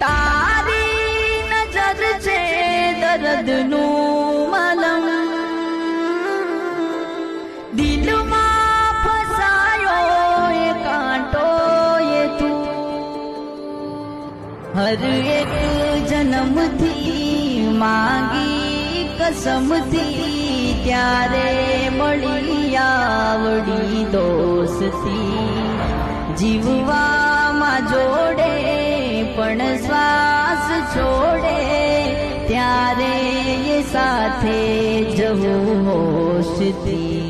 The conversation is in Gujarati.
તારી નજર છે દર્દનું મલમ, દિલમાં ફસાયો એ કાંટો એ તું, હર એક જન્મથી માગી કસમથી, ત્યારે મળી આવડી દોસ્તી, જીવવામાં જોડે પણ શ્વાસ છોડે, ત્યારે એ સાથે જવું હોશથી.